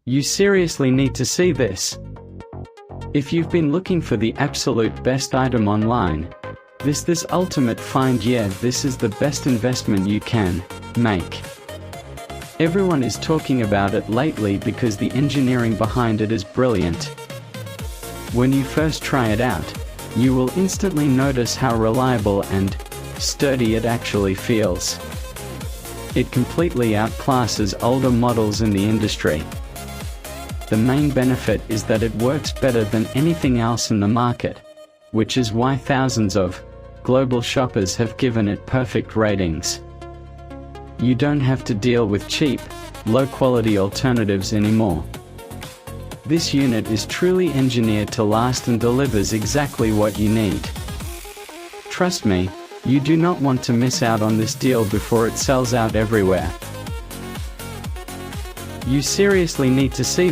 You seriously need to see this. If you've been looking for the absolute best item online, this ultimate find, yeah, this is the best investment you can make. Everyone is talking about it lately because the engineering behind it is brilliant. When you first try it out, you will instantly notice how reliable and sturdy it actually feels. It completely outclasses older models in the industry. The main benefit is that it works better than anything else in the market, which is why thousands of global shoppers have given it perfect ratings. You don't have to deal with cheap, low-quality alternatives anymore. This unit is truly engineered to last and delivers exactly what you need. Trust me, you do not want to miss out on this deal before it sells out everywhere. You seriously need to see